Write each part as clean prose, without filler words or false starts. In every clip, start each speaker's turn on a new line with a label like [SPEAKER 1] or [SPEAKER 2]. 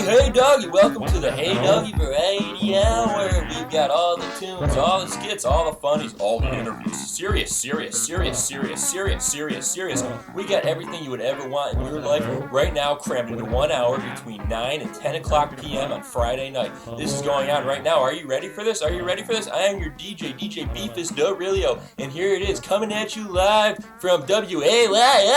[SPEAKER 1] Hey Doggy, welcome to the Hey Doggy Variety Hour. We've got all the tunes, all the skits, all the funnies, all the interviews. Serious. We got everything you would ever want in your life right now crammed into 1 hour between 9 and 10 o'clock p.m. on Friday night. This is going on right now. Are you ready for this? I am your DJ BEEFUS Dorilio, and here it is coming at you live from WAYO.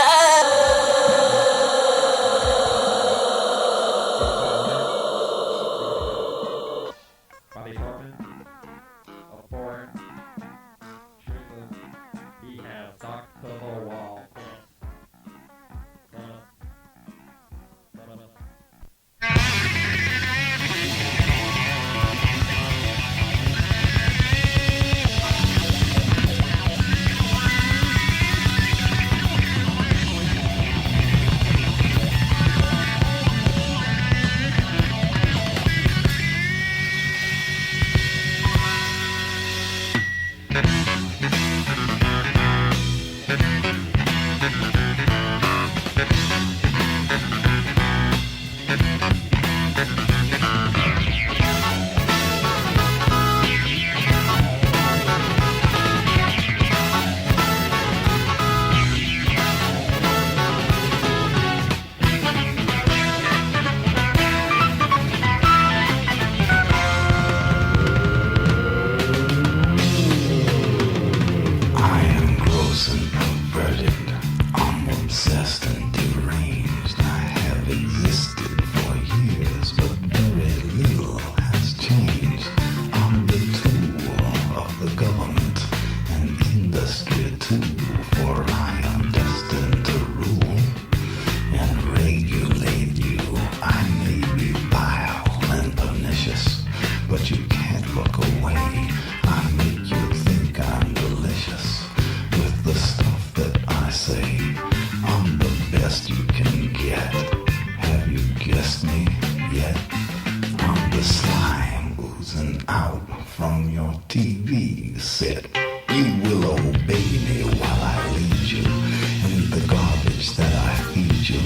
[SPEAKER 2] TV set. You will obey me while I lead you in the garbage that I feed you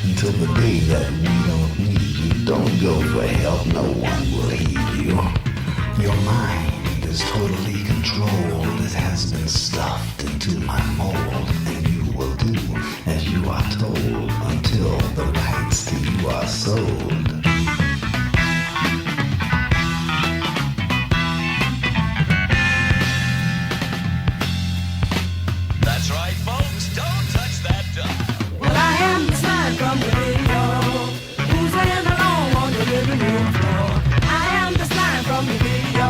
[SPEAKER 2] until the day that we don't need you. Don't go for help, no one will heed you. Your mind is totally controlled. It has been stuffed into my mold, and you will do as you are told until the rights to you are sold.
[SPEAKER 3] From the video, who's laying alone on the living room floor? I am the slime from the video.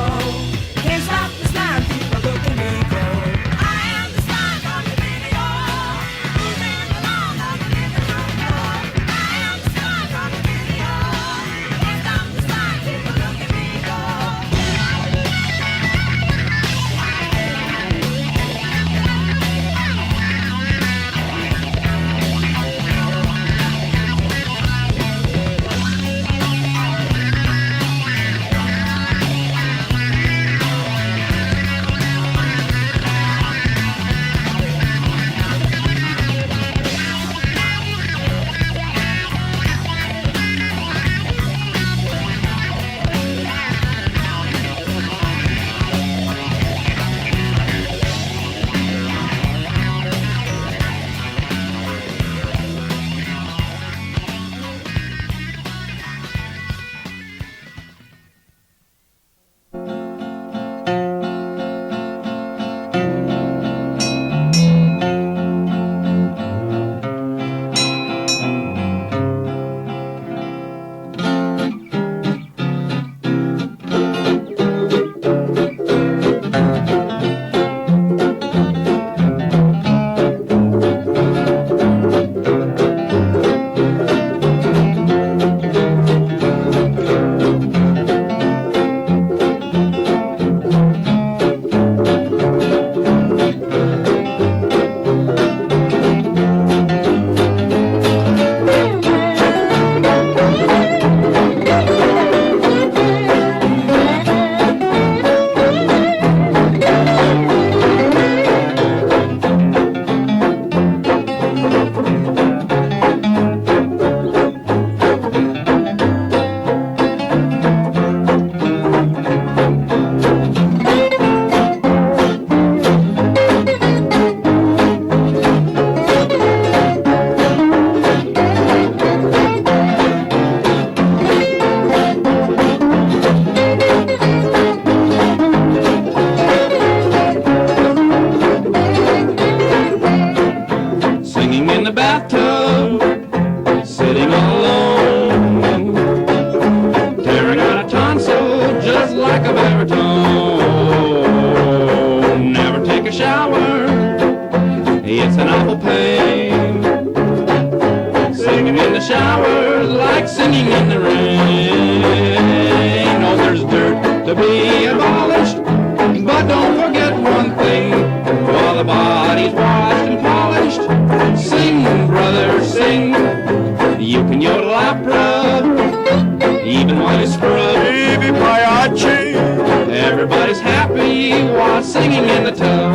[SPEAKER 3] Can't stop the slime, people look at me go. I am the slime from the video. Who's laying alone on the living room floor? I am the slime from the video.
[SPEAKER 4] like a baritone. Never take a shower, it's an awful pain. Singing in the shower like singing in the rain. Oh, there's dirt to be abolished, but don't forget one thing. While the body's washed and polished, sing, brother, sing. You can yodel opera, even while you scrub. Baby mariachi. Everybody's happy while singing in the tub.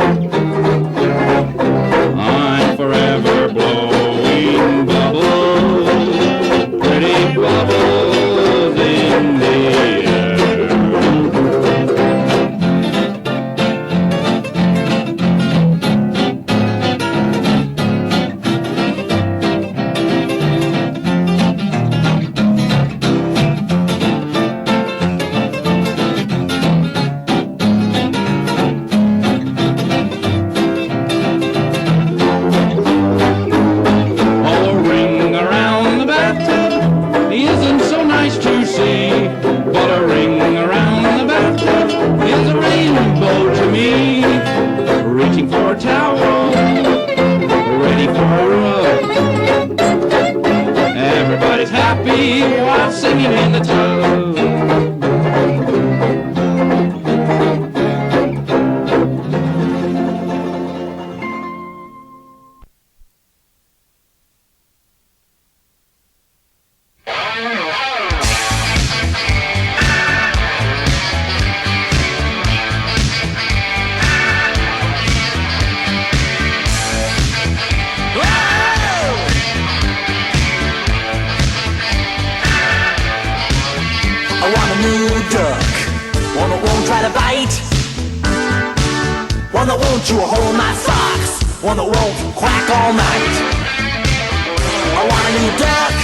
[SPEAKER 4] I'm forever blowing bubbles, pretty bubbles in the air.
[SPEAKER 3] One that won't chew a hole in my socks, one that won't quack all night. I want a new duck,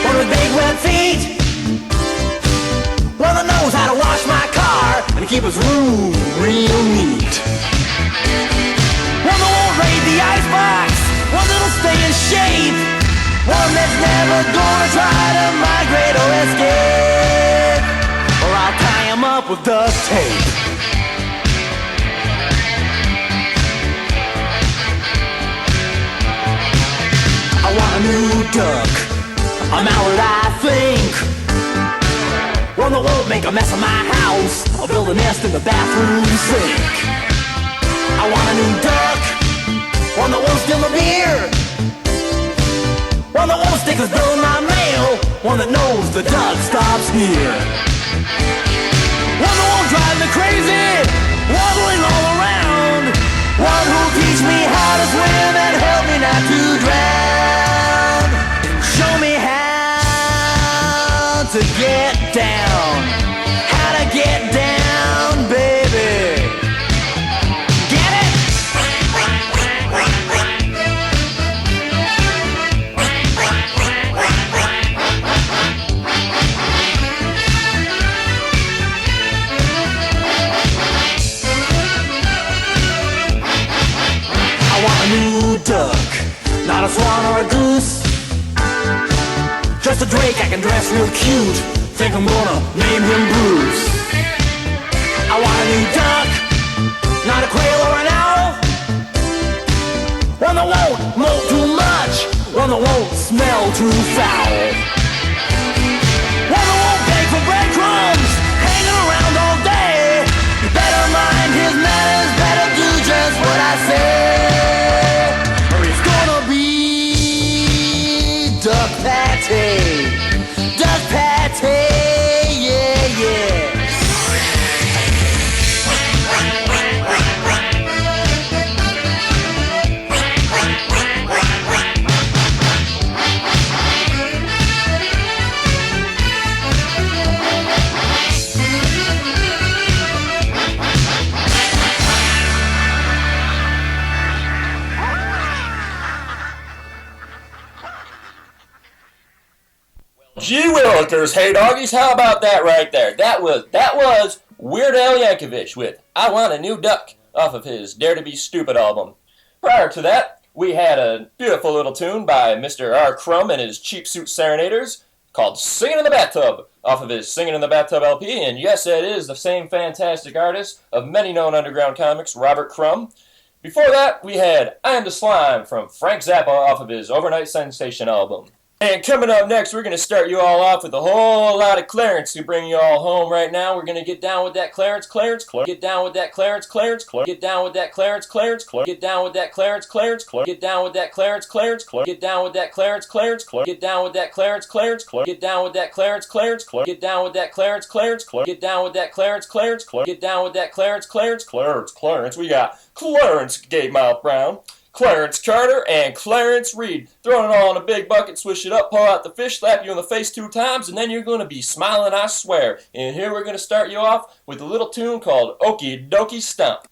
[SPEAKER 3] one with big web feet, one that knows how to wash my car and keep his room real neat. One that won't raid the icebox, one that'll stay in shape, one that's never gonna try to migrate or escape, or I'll tie him up with duct tape. I want a new duck, a mallard I think, one that won't make a mess of my house. I'll build a nest in the bathroom sink. I want a new duck, one that won't steal my beer, one that won't stick his bill in my mail, one that knows the duck stops here, one that won't drive me crazy, waddling all around, one who'll teach me how to swim and help me not to drown. Show me how to get down, how to get down, baby. Get it? I want a new duck, not a swan or a goose, just a drake I can dress real cute. Think I'm gonna name him Bruce. I want a new duck, not a quail or an owl, one that won't mope too much, one that won't smell too foul, one that won't beg for breadcrumbs, hanging around all day. You better mind his manners, better do just what I say, or he's gonna be duck patty. Duck patty, yeah, yeah.
[SPEAKER 1] Gee willikers, hey doggies, how about that right there? That was Weird Al Yankovic with I Want a New Duck off of his Dare to Be Stupid album. Prior to that, we had a beautiful little tune by Mr. R. Crumb and his Cheap Suit Serenaders called Singing in the Bathtub off of his Singing in the Bathtub LP. And yes, it is the same fantastic artist of many known underground comics, Robert Crumb. Before that, we had I Am the Slime from Frank Zappa off of his Overnight Sensation album. And coming up next, we're going to start you all off with a whole lot of Clarence to bring you all home right now. We're going to get down with that Clarence. Get down with that Clarence. Get down with that Clarence. Get down with that Clarence. Get down with that Clarence. Get down with that Clarence. Get down with that Clarence. Get down with that Clarence. Get down with that Clarence. Get down with that Clarence. Get down with that Clarence. Clarence. We got Clarence Gay Mouth Brown, Clarence Carter, and Clarence Reed. Throwing it all in a big bucket, swish it up, pull out the fish, slap you in the face 2 times, and then you're going to be smiling, I swear. And here we're going to start you off with a little tune called Okie Dokie Stump.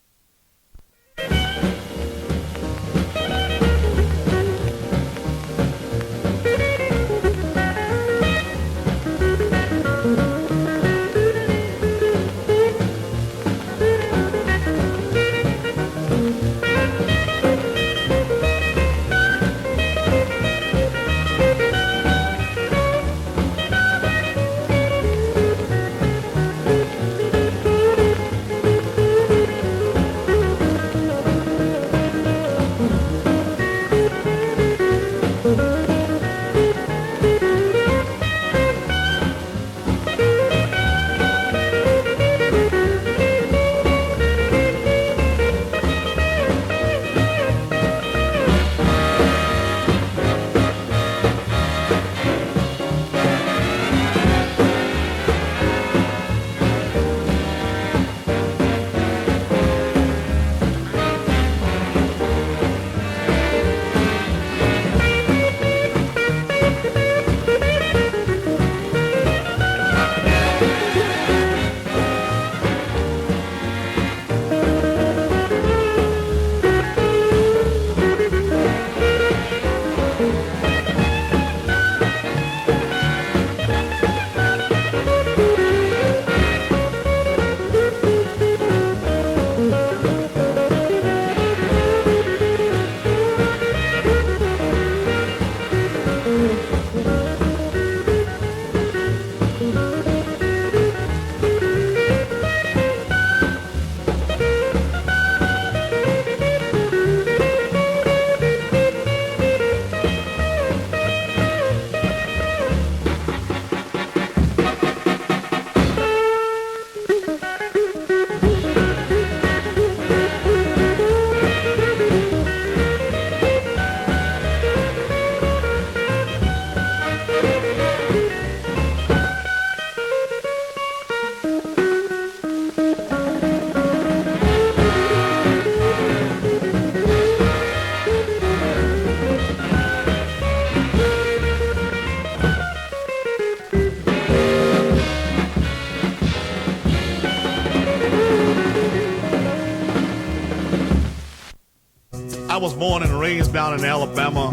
[SPEAKER 5] I was born and raised down in Alabama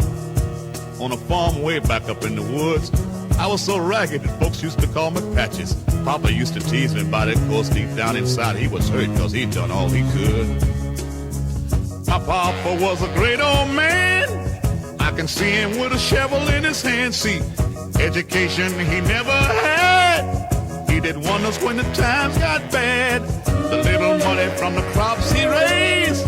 [SPEAKER 5] on a farm way back up in the woods. I was so ragged that folks used to call me Patches. Papa used to tease me about it, cause deep down inside he was hurt cause he'd done all he could. My papa was a great old man. I can see him with a shovel in his hand. See, education he never had. He did wonders when the times got bad. The little money from the crops he raised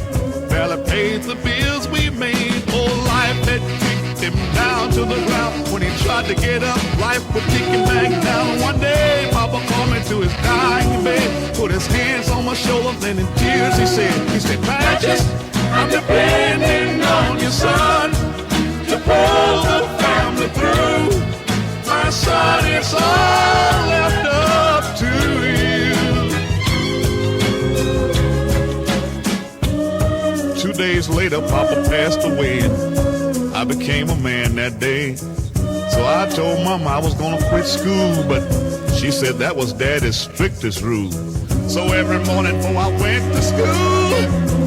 [SPEAKER 5] barely paid the bills we made. Oh, life had kicked him down to the ground. When he tried to get up, life would kick him back down. One day, Papa called me to his dying bed, put his hands on my shoulders, and in tears he said, Patches, I'm depending on you, son, to pull the family through. My son, it's all left up to you. 2 days later, Papa passed away, and I became a man that day. So I told Mama I was gonna quit school, but she said that was Daddy's strictest rule. So every morning before I went to school,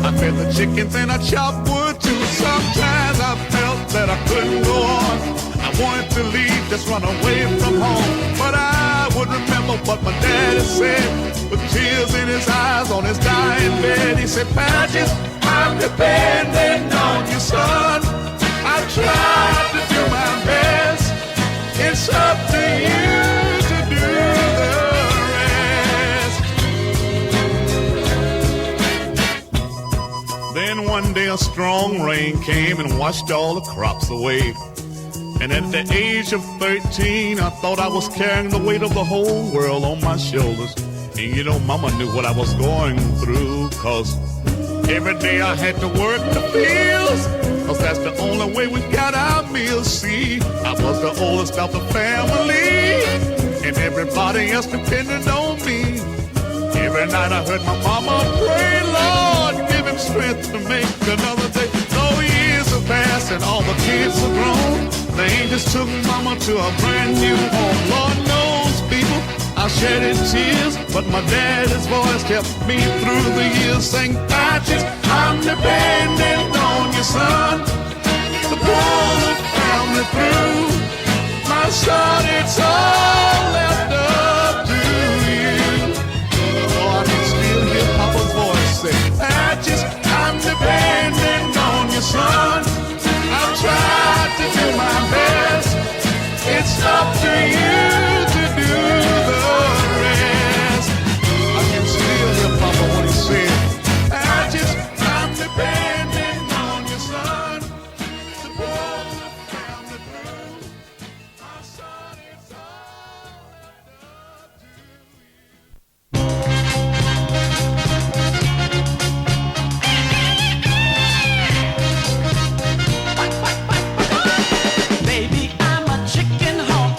[SPEAKER 5] I fed the chickens and I chopped wood too. Sometimes I felt that I couldn't go on. I wanted to leave, just run away from home. But I would remember what my daddy said, with tears in his eyes on his dying bed. He said, Patches, I'm depending on you, son. I tried to do my best. It's up to you. one day a strong rain came and washed all the crops away. And at the age of 13, I thought I was carrying the weight of the whole world on my shoulders. And you know, Mama knew what I was going through, 'cause every day I had to work the fields, 'cause that's the only way we got our meals. See, I was the oldest of the family, and everybody else depended on me. Every night I heard my mama pray, Lord, give him strength to make another day. So years have passed and all the kids are grown. They just took Mama to a brand new home. Lord knows, people, I shedded tears, but my daddy's voice kept me through the years. Saying, Patches, I'm depending on your son to pull the family through. My son, it's all left up to you. Oh, I can still hear Papa's voice say, Patches, I'm depending on your son. I've tried to do my best. It's up to you to do the rest. I can still hear Papa when he said, Patches, I'm depending on your son to pull the family through. My son, it's all up to you.
[SPEAKER 3] Baby, I'm a chicken hawk.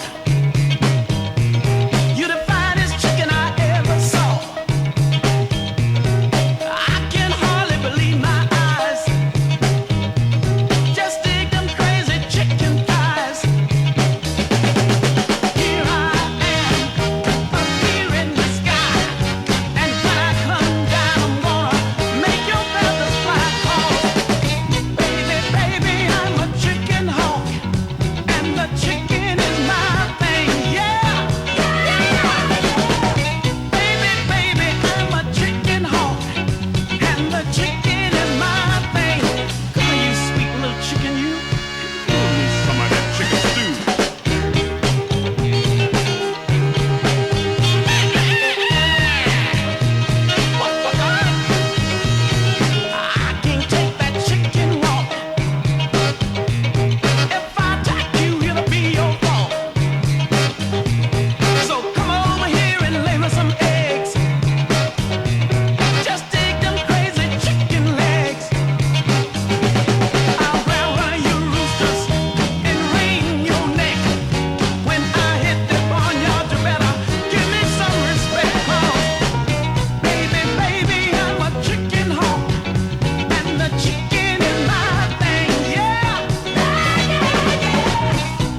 [SPEAKER 3] You're the finest chicken I ever saw. I can hardly believe my eyes. Just dig them crazy chicken thighs. Here I am, up here in the sky. And when I come down, I'm gonna make your feathers fly. 'Cause baby, I'm a chicken hawk. And the chicken is my thing, yeah. Baby, I'm a chicken hawk. And the chicken is my thing. Come here, you sweet little chicken, you. Give me some of that chicken stew. I can't take that chicken walk. If I attack you, it'll be your fault. So come over here and lay me some eggs. Just dig them crazy chicken legs. I'll grab one of your roosters and wring your neck. When I hit the barnyard, you better give me some respect. 'Cause baby, I'm a chicken hawk. And the chicken is my thing, yeah.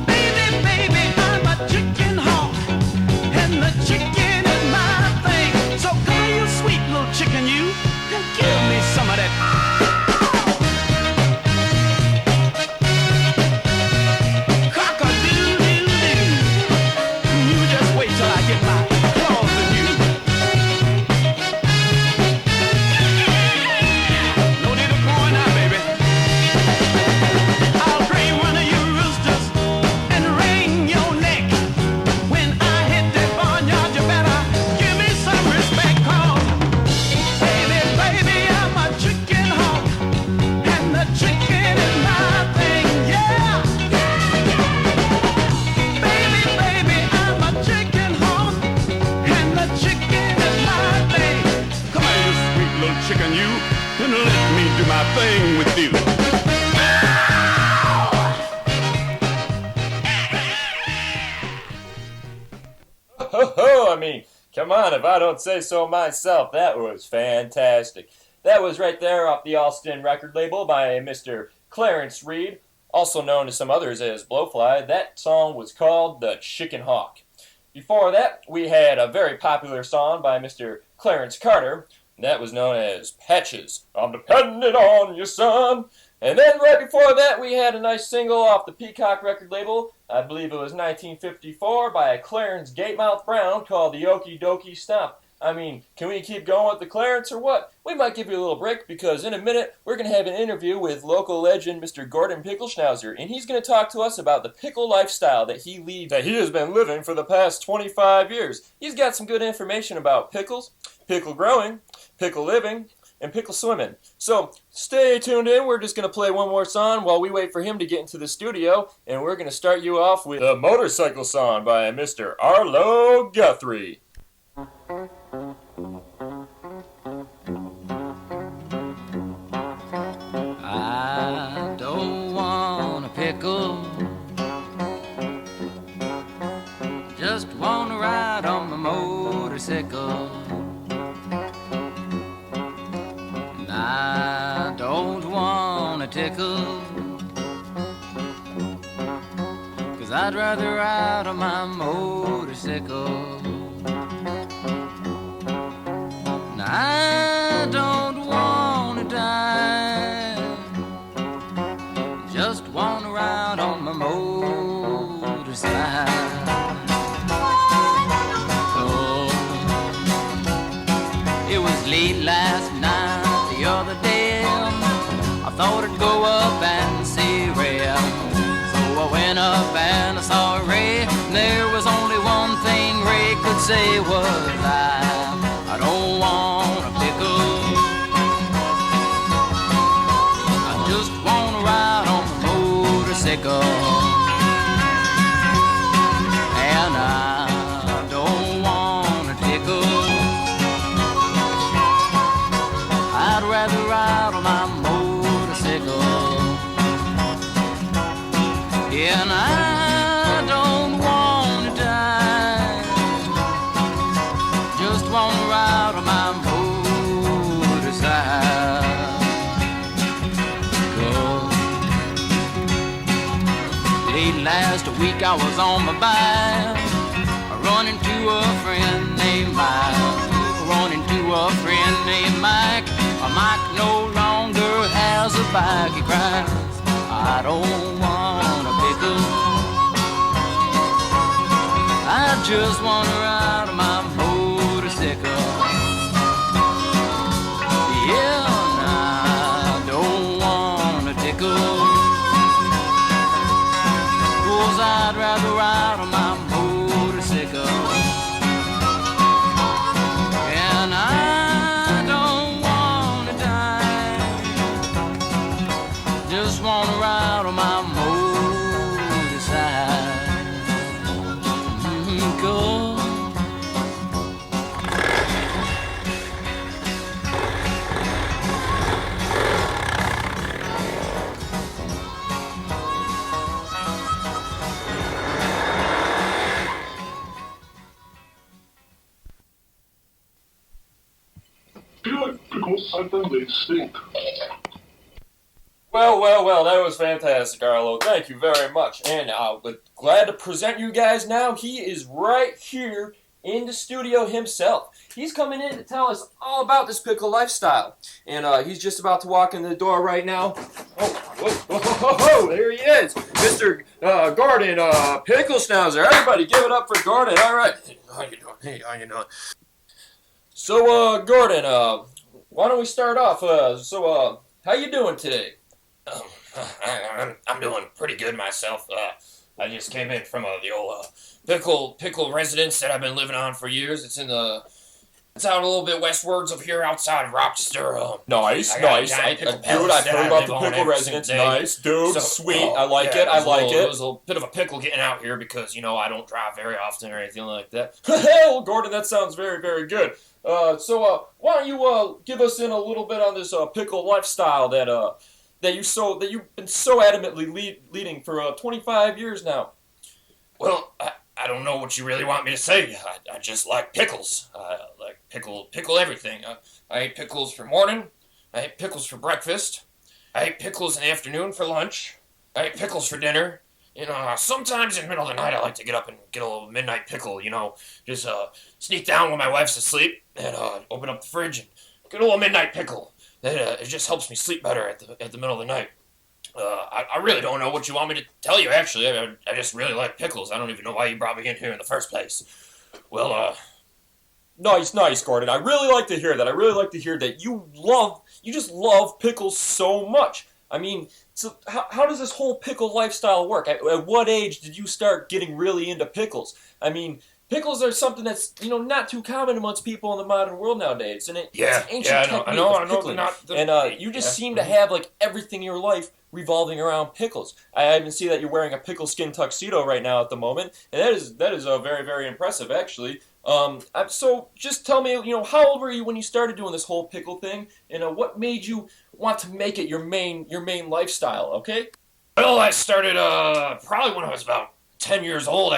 [SPEAKER 3] Baby, I'm a chicken hawk. And the chicken is my thing. So come here, you sweet little chicken, you. And give me some of that. Cock-a-doodle-doo. You just wait till I get my claws in you. No need of crowing now, baby. I'll train one of you roosters and wring your neck. When I hit that barnyard, you better give me some respect. 'Cause baby, I'm a chicken hawk. And the chicken is my thing, yeah. Baby, I'm a chicken hawk. And the chicken is my thing. Come here, you sweet little chicken, you. And let me do my thing with you.
[SPEAKER 1] Ho, I mean, come on, if I don't say so myself, that was fantastic. That was right there off the Alston record label by Mr. Clarence Reed, also known to some others as Blowfly. That song was called The Chicken Hawk. Before that, we had a very popular song by Mr. Clarence Carter. That was known as Patches. I'm depending on you, son. And then right before that, we had a nice single off the Peacock record label. I believe it was 1954 by Clarence Gatemouth Brown called the Okie Dokie Stomp. I mean, can we keep going with the Clarence or what? We might give you a little break because in a minute we're going to have an interview with local legend Mr. Gordon Pickleschnauzer, and he's going to talk to us about the pickle lifestyle that he leads, that he has been living for the past 25 years. He's got some good information about pickles, pickle growing, pickle living, and pickle swimming. So stay tuned in. We're just going to play one more song while we wait for him to get into the studio, and we're going to start you off with the Motorcycle Song by Mr. Arlo Guthrie.
[SPEAKER 6] I don't want a pickle, just want to ride on my motorcycle. And I don't want a tickle, 'cause I'd rather ride on my motorcycle. And I don't want to die, just want to ride on my motorcycle. Oh, it was late last night, the other day, I thought I'd go up and see Ray. So I went up and I saw Ray, and there was only one thing Ray could say was, I don't want a pickle, I just want to ride on my motorcycle. And I don't want a tickle, I'd rather ride on my motorcycle. And I don't want to die, just want to ride on my motorcycle. Late last week I was on my bike, running to a friend named Mike, running to a friend named Mike. Mike no longer has a bike, he cries, I don't want a pickle, I just want to ride on my motorcycle. Yeah, and I don't want a tickle, 'cause I'd rather ride on my motorcycle. And I don't want to die, just want to ride on my motorcycle.
[SPEAKER 7] Do you like pickles? I think they stink.
[SPEAKER 1] Well, that was fantastic, Arlo. Thank you very much. And glad to present you guys now. He is right here in the studio himself. He's coming in to tell us all about this pickle lifestyle. And he's just about to walk in the door right now. Oh, there he is. Mr. Gordon Pickle Schnauzer. Everybody give it up for Gordon. All right. How you doing? Hey, how you doing? So, Gordon, why don't we start off? How you doing today?
[SPEAKER 8] I'm doing pretty good myself. I just came in from the old pickle residence that I've been living on for years. It's out a little bit westwards of here, outside of Rochester.
[SPEAKER 1] Nice.
[SPEAKER 8] Dude, I've
[SPEAKER 1] heard about the pickle residence. Nice, dude. Sweet. I like it.
[SPEAKER 8] It was a bit of a pickle getting out here because, I don't drive very often or anything like that.
[SPEAKER 1] Well, Gordon, that sounds very, very good. Why don't you give us in a little bit on this pickle lifestyle that you've been so adamantly leading for 25 years now?
[SPEAKER 8] Well, I don't know what you really want me to say. I just like pickles. I like pickle everything. I eat pickles for morning. I eat pickles for breakfast. I eat pickles in the afternoon for lunch. I eat pickles for dinner. Sometimes in the middle of the night I like to get up and get a little midnight pickle, just sneak down when my wife's asleep and open up the fridge and get a little midnight pickle. It just helps me sleep better at the middle of the night. I really don't know what you want me to tell you, actually. I just really like pickles. I don't even know why you brought me in here in the first place. Well,
[SPEAKER 1] Nice, Gordon. I really like to hear that. I really like to hear that you just love pickles so much. I mean, so how does this whole pickle lifestyle work? At what age did you start getting really into pickles? I mean, Pickles are something that's, not too common amongst people in the modern world nowadays. And it's
[SPEAKER 8] Yeah,
[SPEAKER 1] an ancient
[SPEAKER 8] I
[SPEAKER 1] technique
[SPEAKER 8] know,
[SPEAKER 1] of pickling. You just seem to have, like, everything in your life revolving around pickles. I even see that you're wearing a pickle skin tuxedo right now at the moment, and that is very, very impressive, actually. So just tell me, how old were you when you started doing this whole pickle thing, and what made you want to make it your main lifestyle? Okay.
[SPEAKER 8] Well, I started probably when I was about 10 years old.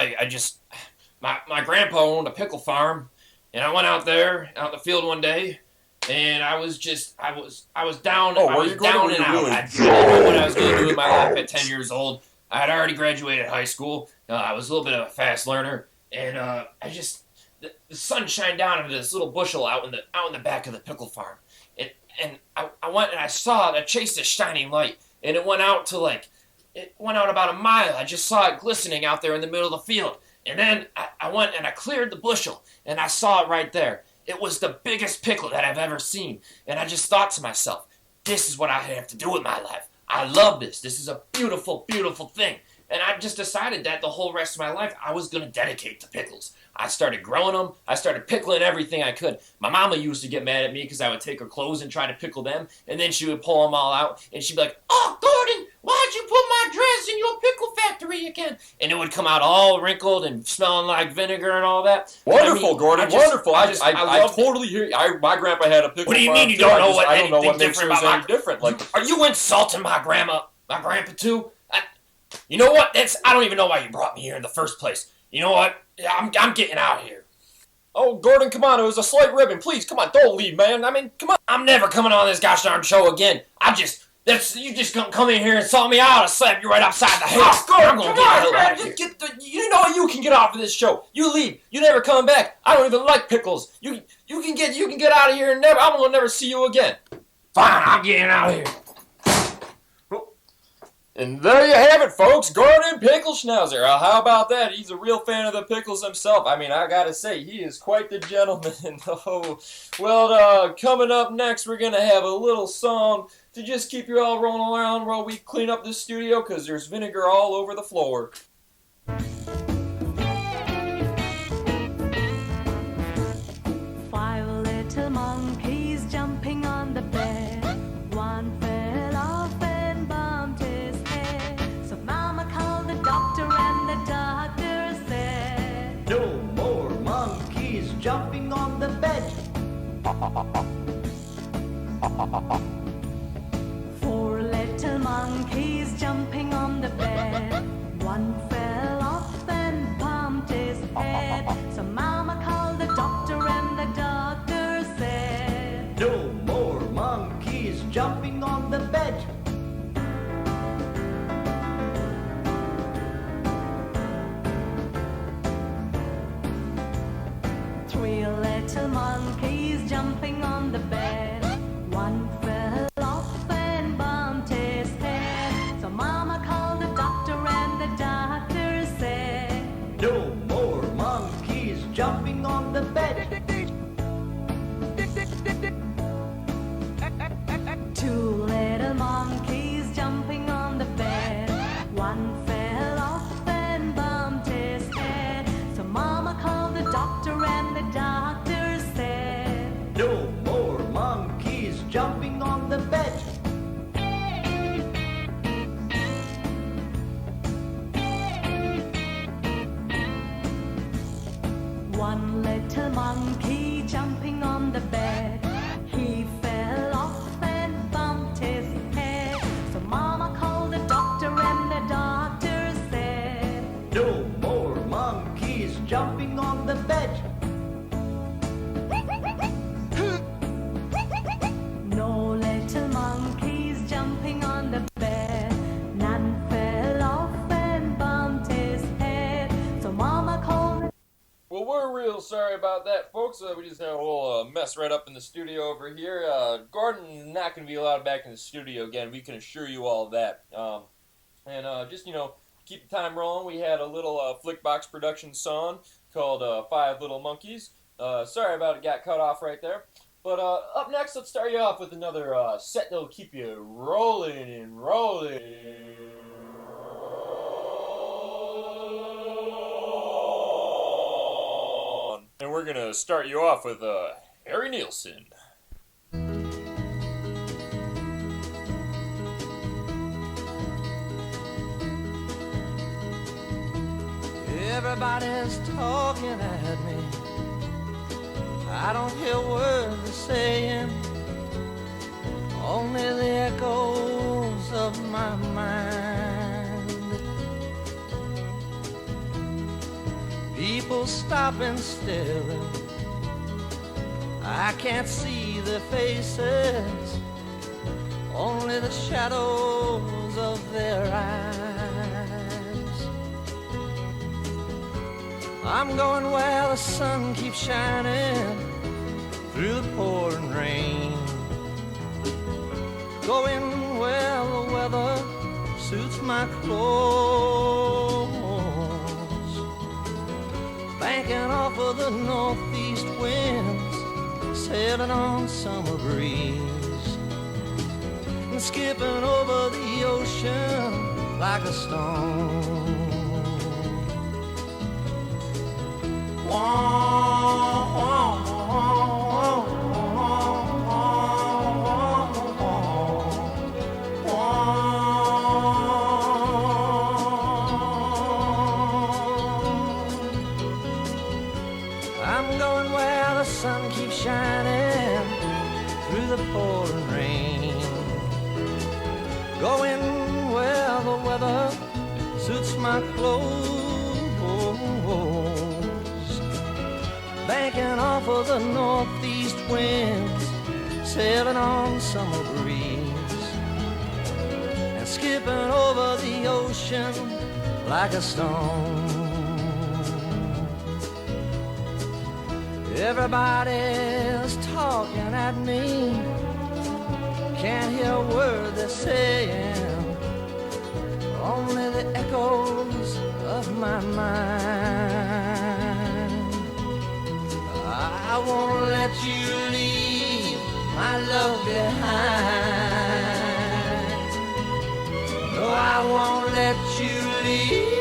[SPEAKER 8] My grandpa owned a pickle farm, and I went out there out in the field one day, and I was down.
[SPEAKER 1] Oh,
[SPEAKER 8] I was down and out. I didn't know what I was going to do with my life at 10 years old. I had already graduated high school. I was a little bit of a fast learner, and the sun shined down into this little bushel out in the back of the pickle farm, and I went and I chased this shining light, and it went out about a mile. I just saw it glistening out there in the middle of the field. And then I went and I cleared the bushel, and I saw it right there. It was the biggest pickle that I've ever seen. And I just thought to myself, this is what I have to do with my life. I love this. This is a beautiful, beautiful thing. And I just decided that the whole rest of my life I was going to dedicate to pickles. I started growing them. I started pickling everything I could. My mama used to get mad at me because I would take her clothes and try to pickle them, and then she would pull them all out, and she'd be like, "Oh, Gordon, why'd you put my dress in your pickle factory again?" And it would come out all wrinkled and smelling like vinegar and all that.
[SPEAKER 1] Wonderful, Gordon, wonderful. I totally hear you. My grandpa had a pickle farm.
[SPEAKER 8] What do you mean you
[SPEAKER 1] too.
[SPEAKER 8] don't know what
[SPEAKER 1] I don't know what
[SPEAKER 8] anything
[SPEAKER 1] makes
[SPEAKER 8] different
[SPEAKER 1] yours
[SPEAKER 8] about
[SPEAKER 1] any different. Like,
[SPEAKER 8] Are you insulting my grandpa too? You know what? I don't even know why you brought me here in the first place. You know what? I'm getting out of here.
[SPEAKER 1] oh, Gordon, come on. It was a slight ribbon. Please, come on. Don't leave, man. I mean, come on.
[SPEAKER 8] I'm never coming on this gosh darn show again. You just gonna come in here and salt me out. I'll slap you right outside the head.
[SPEAKER 1] Oh, Gordon,
[SPEAKER 8] I'm gonna
[SPEAKER 1] come
[SPEAKER 8] get the
[SPEAKER 1] on,
[SPEAKER 8] hell out
[SPEAKER 1] man.
[SPEAKER 8] of here.
[SPEAKER 1] You know you can get off of this show. You leave. You never come back. I don't even like pickles. You can get out of here and I'm gonna never see you again.
[SPEAKER 8] Fine, I'm getting out of here.
[SPEAKER 1] And there you have it, folks. Gordon Pickle Schnauzer. How about that? He's a real fan of the pickles himself. I mean, I gotta say, he is quite the gentleman. Oh, well, coming up next, we're gonna have a little song to just keep you all rolling around while we clean up this studio, because there's vinegar all over the floor.
[SPEAKER 3] 5 little monkeys jumping on the bed. One fell off and bumped his head. So Mama called the doctor and the doctor said,
[SPEAKER 9] "No more monkeys jumping on the bed."
[SPEAKER 3] 4 little monkeys jumping on the bed. One fell off and bumped his head. So Mama called the doctor and the doctor said,
[SPEAKER 9] "No more monkeys jumping on the bed."
[SPEAKER 3] 3 little monkeys jumping on the bed. One fell off and bumped his head. So Mama called the doctor and the doctor said,
[SPEAKER 9] "No more monkeys jumping on the bed."
[SPEAKER 3] 2 little monkeys jumping on the bed. One fell off and bumped his head. So Mama called the doctor and the doctor said,
[SPEAKER 9] "No more monkeys jumping on the bed." 1 little monkey jumping on the bed. He fell off and bumped his head. So Mama called the doctor and the doctor said, "No more monkeys jumping on the bed."
[SPEAKER 3] no little monkeys jumping on the bed. None fell off and bumped his head. So Mama called.
[SPEAKER 1] Well, we're real sorry about that, folks. We just had a whole mess right up in the studio over here. Gordon not going to be allowed back in the studio again. We can assure you all of that. Just, keep the time rolling. We had a little Flickbox production song called 5 Little Monkeys. Sorry about it, got cut off right there. But up next, let's start you off with another set that'll keep you rolling and rolling. And we're going to start you off with Harry Nielsen.
[SPEAKER 10] Everybody's talking at me. I don't hear words they're saying, only the echoes of my mind. People stopping still, I can't see their faces, only the shadows of their eyes. I'm going where the sun keeps shining through the pouring rain, going where the weather suits my clothes, banking off of the northeast winds, sailing on summer breeze, and skipping over the ocean like a stone. I'm going where the sun keeps shining through the pouring rain, going where the weather suits my clothes, banking off of the northeast winds, sailing on summer breeze, and skipping over the ocean like a stone. Everybody's talking at me, can't hear a word they're saying, only the echoes of my mind. I won't let you leave my love behind. No, I won't let you leave.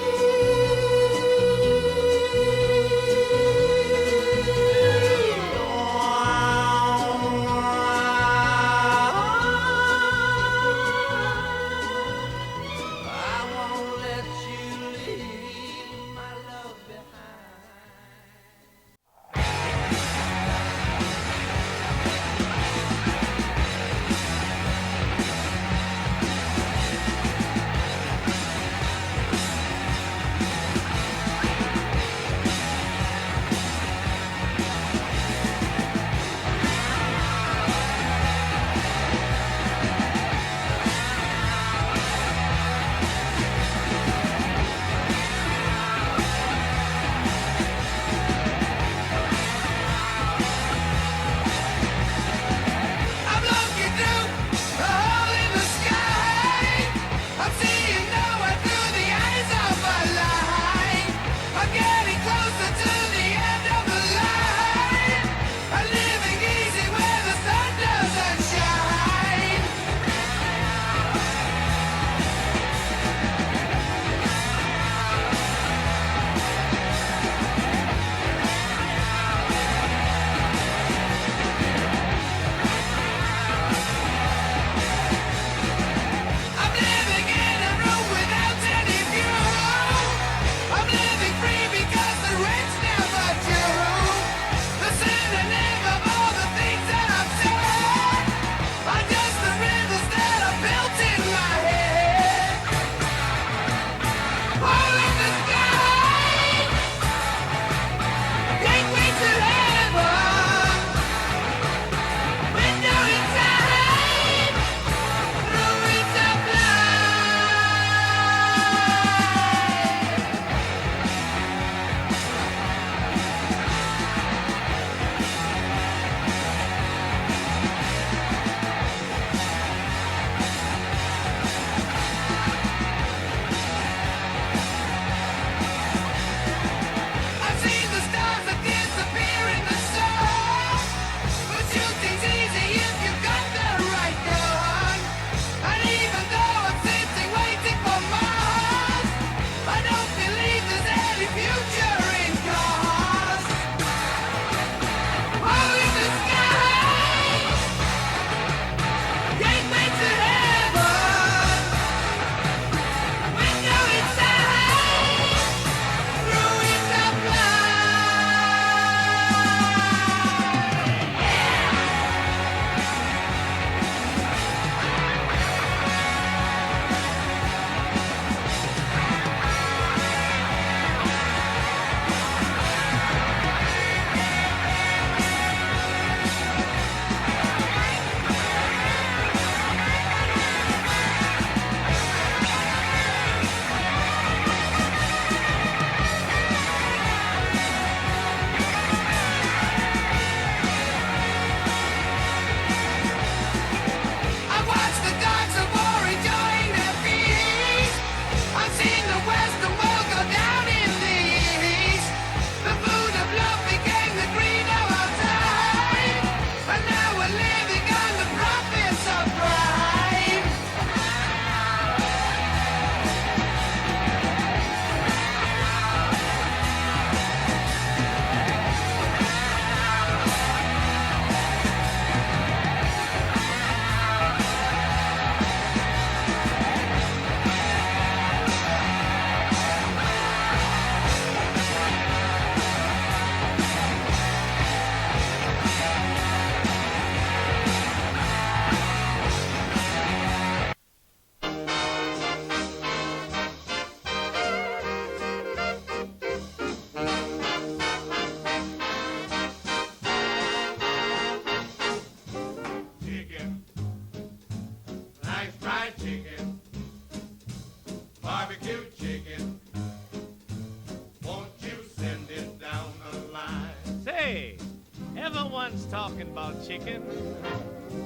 [SPEAKER 11] chicken.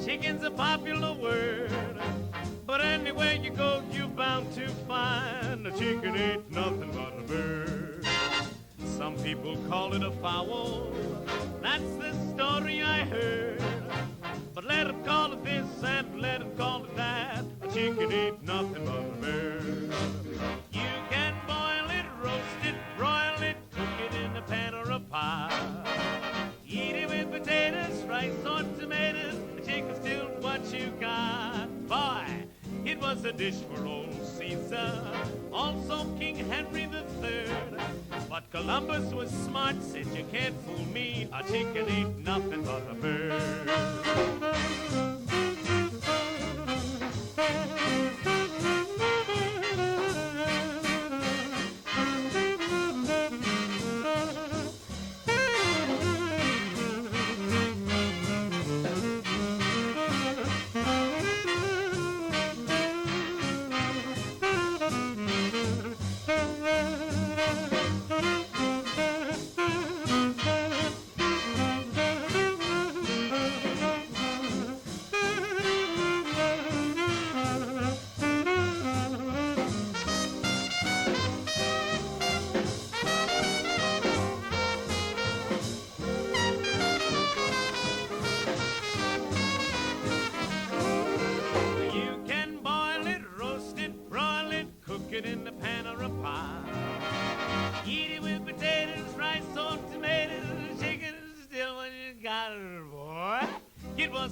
[SPEAKER 11] Chicken's a popular word, but anywhere you go, you're bound to find a chicken ain't nothing but a bird. Some people call it a fowl, that's the story I heard. But let 'em call it this and let 'em call it that, a chicken ain't nothing but a bird. You can boil it, roast it, broil it, cook it in a pan or a pot. Eat it with potatoes, rice or tomatoes, a chicken's still what you got. Boy, it was a dish for old Caesar, also King Henry III. But Columbus was smart, said you can't fool me, a chicken ain't nothing but a bird.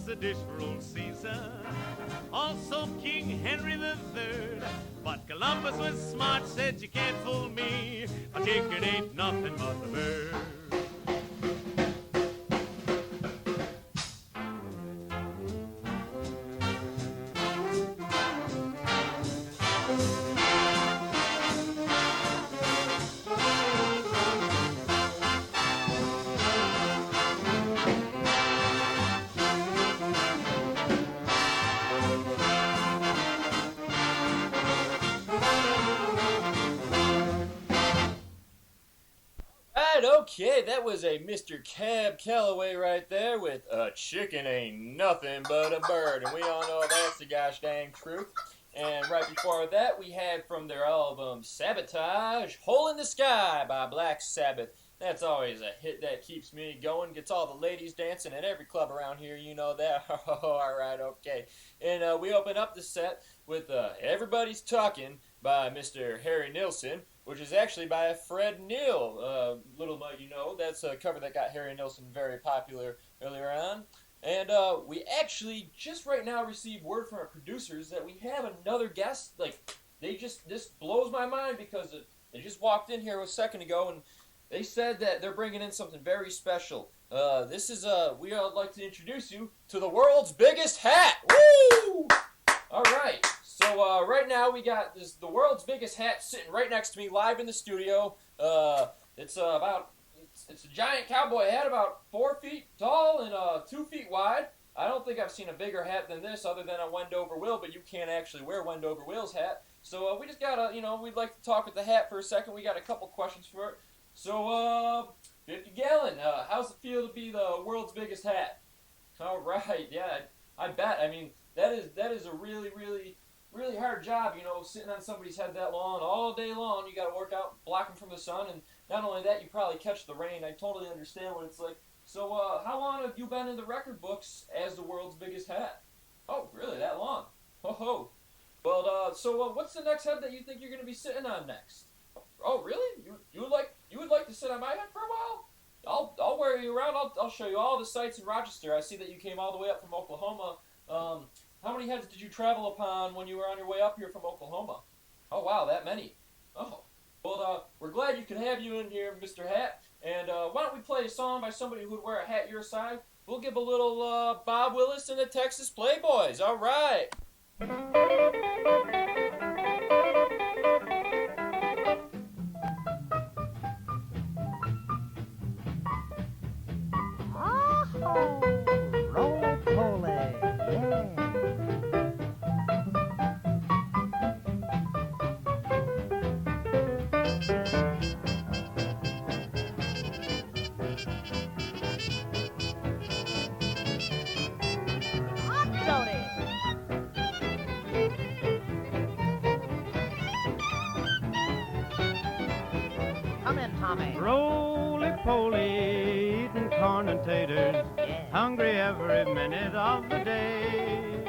[SPEAKER 11] A dish for old Caesar, also King Henry III. But Columbus was smart, said you can't fool me, a chicken ain't nothing but a bird.
[SPEAKER 1] Okay, that was a Mr. Cab Calloway right there with a chicken ain't nothing but a bird. And we all know that's the gosh dang truth. And right before that, we had from their album Sabotage, Hole in the Sky by Black Sabbath. That's always a hit that keeps me going, gets all the ladies dancing at every club around here, you know that. Alright, okay. And we open up the set with Everybody's Talking by Mr. Harry Nilsson, which is actually by Fred Neil. Little might you know, that's a cover that got Harry Nilsson very popular earlier on. And we actually just right now received word from our producers that we have another guest. Like, this blows my mind because they just walked in here a second ago and they said that they're bringing in something very special. This is, we would like to introduce you to the world's biggest hat. Woo! Alright, so right now we got the world's biggest hat sitting right next to me live in the studio. It's a giant cowboy hat about 4 feet tall and 2 feet wide. I don't think I've seen a bigger hat than this other than a Wendover Will, but you can't actually wear Wendover Will's hat. So we just gotta, we'd like to talk with the hat for a second. We got a couple questions for it. So, 50 Gallon, how's it feel to be the world's biggest hat? All right, yeah, I bet. I mean, that is a really, really, really hard job, sitting on somebody's head that long, all day long. You got to work out, block them from the sun, and not only that, you probably catch the rain. I totally understand what it's like. So, how long have you been in the record books as the world's biggest hat? Oh, really, that long? Ho-ho. Well, so what's the next head that you think you're going to be sitting on next? Oh, really? You would like to sit on my head for a while? I'll wear you around. I'll show you all the sights in Rochester. I see that you came all the way up from Oklahoma. How many heads did you travel upon when you were on your way up here from Oklahoma? Oh, wow, that many. Oh. Well, we're glad you could have you in here, Mr. Hat. And why don't we play a song by somebody who would wear a hat your size? We'll give a little Bob Willis and the Texas Playboys. All right.
[SPEAKER 9] Tommy.
[SPEAKER 11] Roly-poly, eating corn and taters, hungry every minute of the day.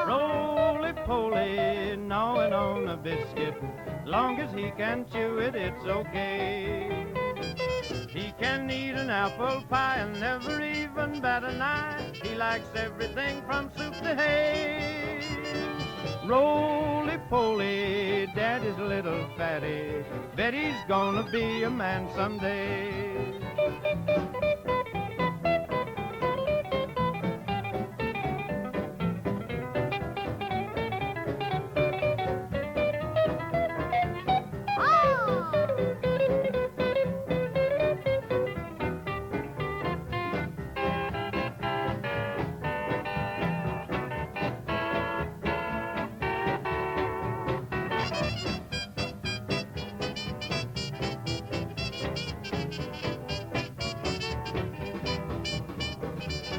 [SPEAKER 11] Roly-poly, gnawing on a biscuit, long as he can chew it, it's okay. He can eat an apple pie and never even bat an eye. He likes everything from soup to hay. Roly-poly, Daddy's a little fatty, bet he's gonna be a man someday.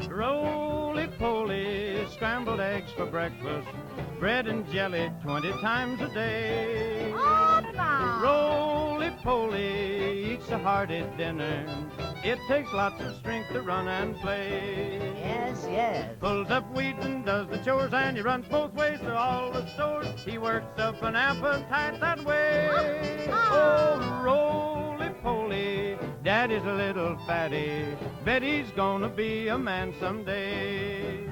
[SPEAKER 11] Roly-poly, scrambled eggs for breakfast, bread and jelly 20 times a day. Roly-poly, eats a hearty dinner, it takes lots of strength to run and play.
[SPEAKER 9] Yes, yes.
[SPEAKER 11] Pulls up weeds and does the chores, and he runs both ways to all the stores. He works up an appetite that way. Oh, roly-poly, Daddy's a little fatty, bet he's gonna be a man someday.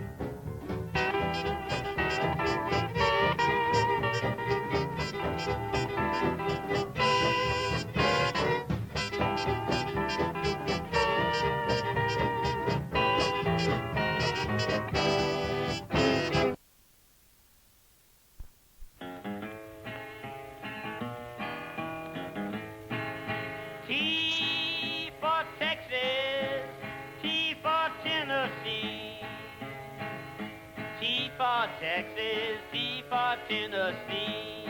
[SPEAKER 12] T for Texas, T for Tennessee. T for Texas, T for Tennessee.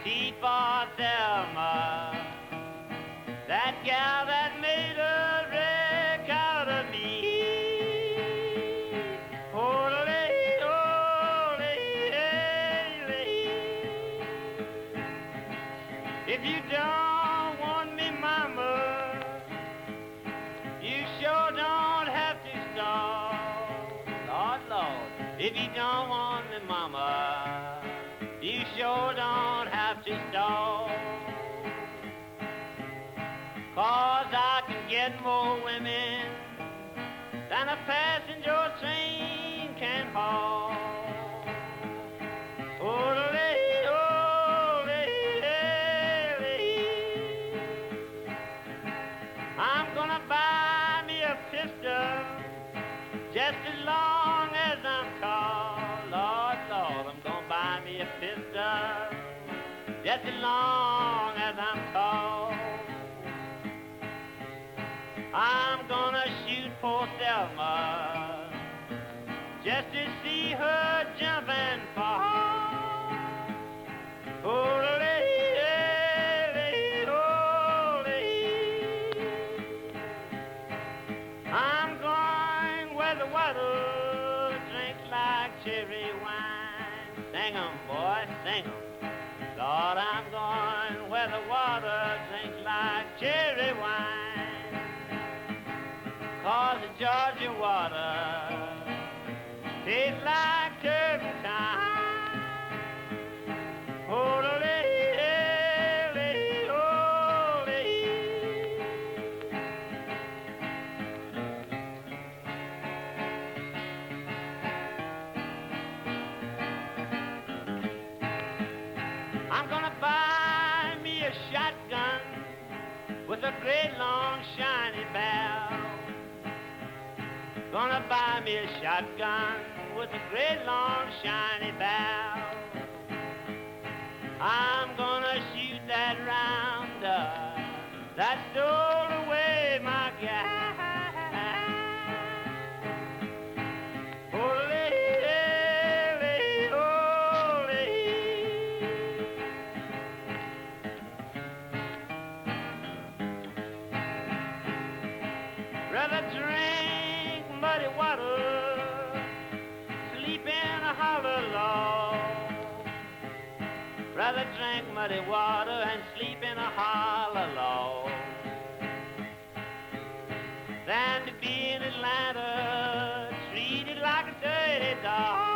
[SPEAKER 12] T for Thelma, that gal that made a wreck out of me. If you don't want me, mama, you sure don't have to stall. Lord, Lord, if you don't want me, mama, you sure don't have to stall. 'Cause I can get more women than a passenger train can haul. I'm gonna buy me a pistol just as long as I'm tall. Lord, Lord, I'm gonna buy me a pistol just as long as I'm tall. I'm gonna shoot poor Thelma just to see her jump and fall. I'm going where the water drinks like cherry wine. Sing 'em, boy, sing 'em. Lord, I'm going where the water drinks like cherry wine. 'Cause the Georgia water tastes like turpentine. I'm gonna buy me a shotgun with a great long shiny barrel. Gonna buy me a shotgun with a great long shiny barrel. I'm gonna shoot that rounder that stole away my gal. Rather drink muddy water, sleep in a hollow log. rather drink muddy water and sleep in a hollow log than to be in Atlanta treated like a dirty dog.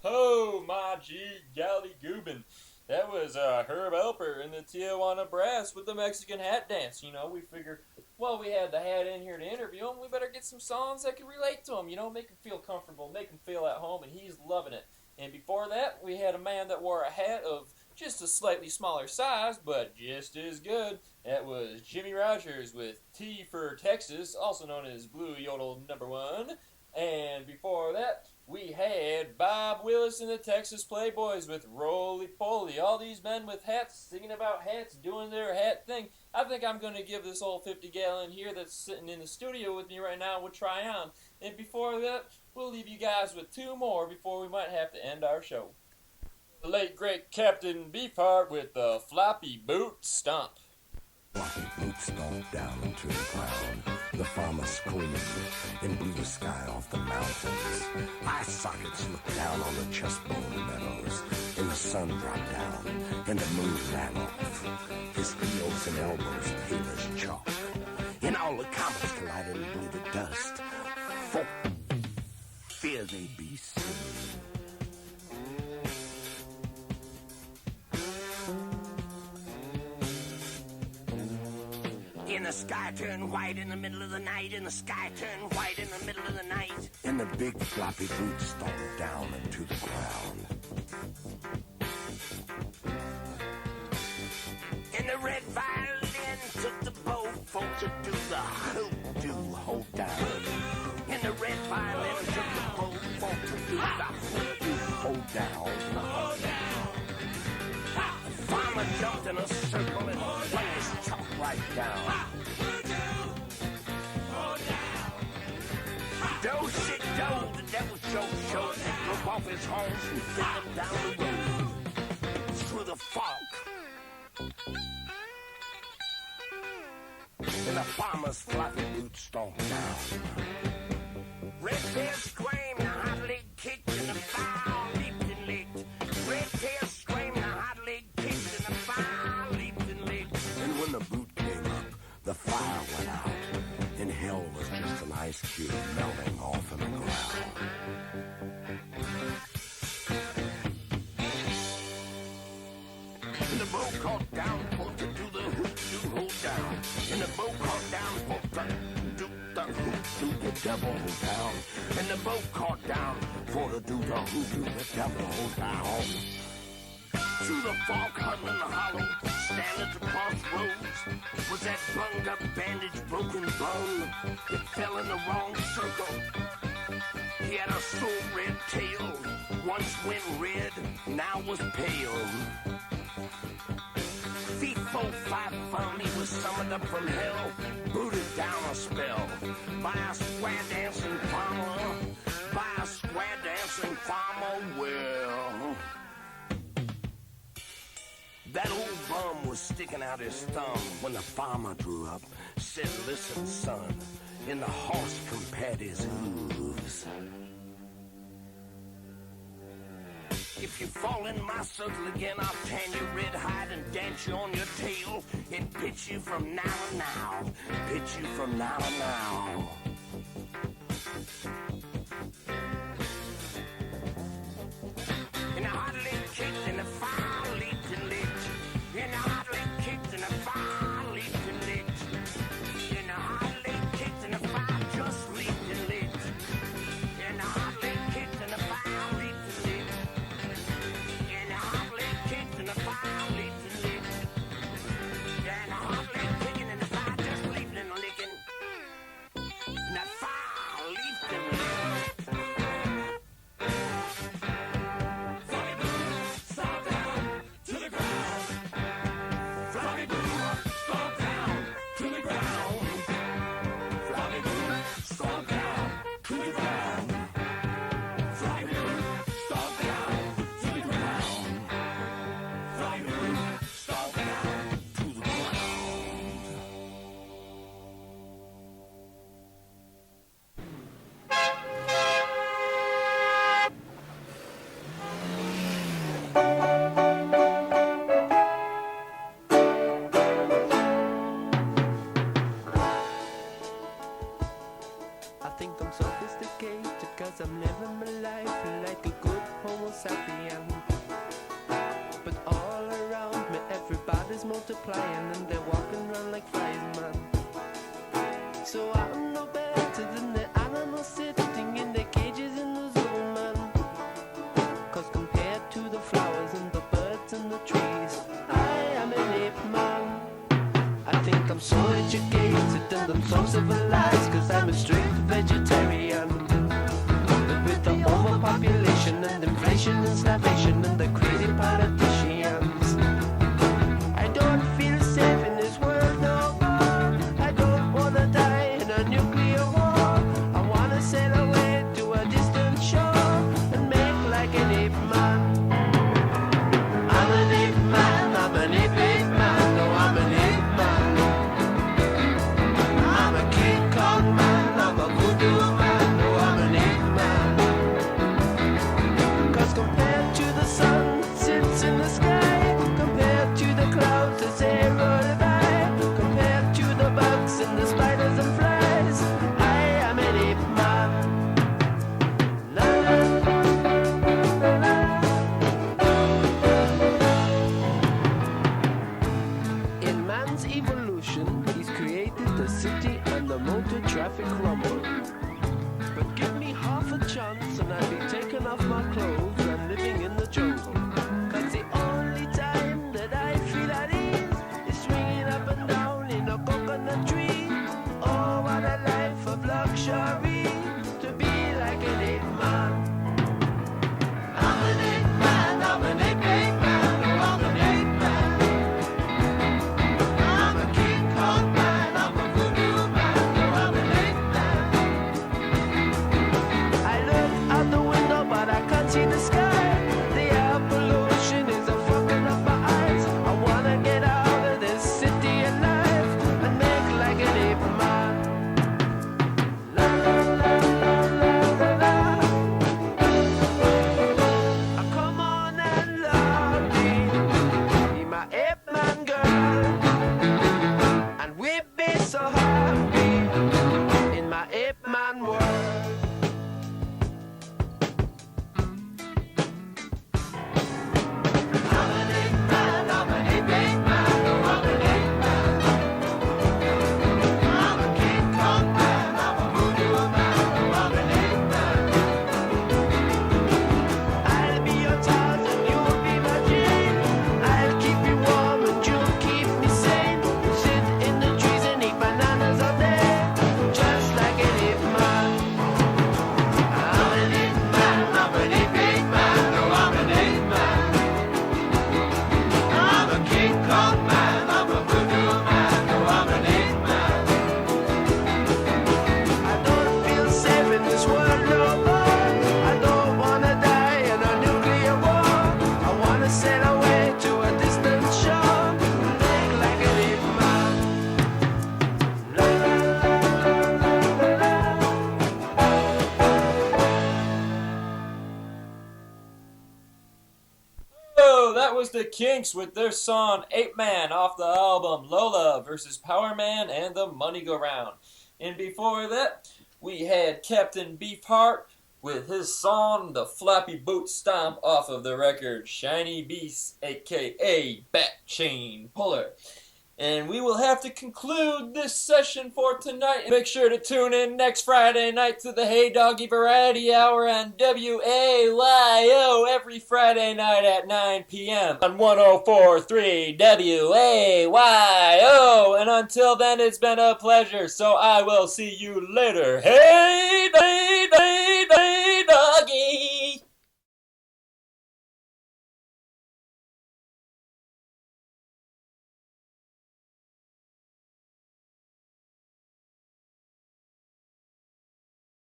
[SPEAKER 12] Oh,
[SPEAKER 1] Gee golly goobin'. That was Herb Alper and the Tijuana Brass with the Mexican hat dance. You know, we figured, well, we had the hat in here to interview him. We better get some songs that can relate to him, you know, make him feel comfortable, make him feel at home, and he's loving it. And before that, we had a man that wore a hat of just a slightly smaller size, but just as good. That was Jimmy Rogers with T for Texas, also known as Blue Yodel #1. And before that, we had Bob Willis and the Texas Playboys with Roly Poly. All these men with hats, singing about hats, doing their hat thing. I think I'm going to give this old 50-gallon here that's sitting in the studio with me right now a try on. And before that, we'll leave you guys with two more before we might have to end our show. The late, great Captain Beefheart with the Floppy Boot Stomp.
[SPEAKER 13] Floppy boots stomped down into the ground. The farmer screamed and blew the sky off the mountains. Eye sockets looked down on the chestbone meadows. And the sun dropped down and the moon ran off. His heels and elbows pale as chalk. And all the comets collided and blew to dust. For fear they be seen. And the sky turned white in the middle of the night. And the sky turned white in the middle of the night. And the big floppy boots stomped down into the ground. And the red violin took the bow folk to do the hoop-doo hold down. And the red violin took the bow folk to do the hoop-doo hold down. The farmer jumped in a circle and flung his chalk right down. Do-sit-do, the devil show, he broke off his horns and threw them down the road through the fog. And the farmer's floppy boots stomped down. Red tail screamed, the hot leg kicked, and the fire leaped and licked. Red tail screamed, the hot leg kicked, and the fire leaped and licked. And when the boot came caught down for to do the hoop-do hold down. And the boat caught down for to do the hoop-do the devil hold down. And the boat caught down for to do the hoop-do the devil hold down. Through the fog huddle in the hollow, stand at the crossroads, was that bunged up bandage broken bone that fell in the wrong circle. He had a sore red tail, once went red, now was pale. 3-4-5 he was summoned up from hell, booted down a spell by a square dancing farmer, well. That old bum was sticking out his thumb when the farmer drew up, said, listen, son, and the horse compared his hooves. If you fall in my circle again, I'll tan your red hide and dance you on your tail and pitch you from now to now, pitch you from now to now. And I hardly kicked and the fire leaped and lit. And I hardly kicked and the fire leaped and lit. And I hardly kicked and the fire just leaped and lit. And I hardly kicked and the fire leaped and lit. And I hardly kicked and the fire leaped and lit. And I hardly kicking and the fire just leaped and licking. And that fire leaped and lit.
[SPEAKER 10] I'm living my life like a good homo sapien. But all around me everybody's multiplying and they're walking around like flies, man. So I'm no better than the animals sitting in their cages in the zoo, man. Cause compared to the flowers and the birds and the trees, I am an ape man. I think I'm so educated and I'm so civilized, cause I'm a strict vegetarian. With the overpopulation and inflation and starvation and the crazy politicians, I don't feel safe in this world no more. I don't wanna die in a nuclear war. I wanna sail away to a distant shore and make like an ape man. I'm an ape man, I'm an ape man, no, I'm an ape man. I'm a King Kong man, I'm a voodoo man, no, I'm an ape man. Compared to the sun that sits in the sky, compared to the clouds that say roll by, compared to the bugs and the spiders and flies, I am an ape man. La la la la. In man's evolution, he's created the city and the motor traffic rumble. But give me half a chance and I'd be taking off my clothes and living in the jungle.
[SPEAKER 1] that was the Kinks with their song Ape Man off the album Lola versus Power Man and the Money Go Round. And before that, we had Captain Beefheart with his song The Floppy Boot Stomp off of the record Shiny Beast, aka Bat Chain Puller. And we will have to conclude this session for tonight. Make sure to tune in next Friday night to the Hey Doggy Variety Hour on WAYO every Friday night at 9 p.m. on 104.3 WAYO. And until then, it's been a pleasure, so I will see you later. Hey, hey, hey, hey.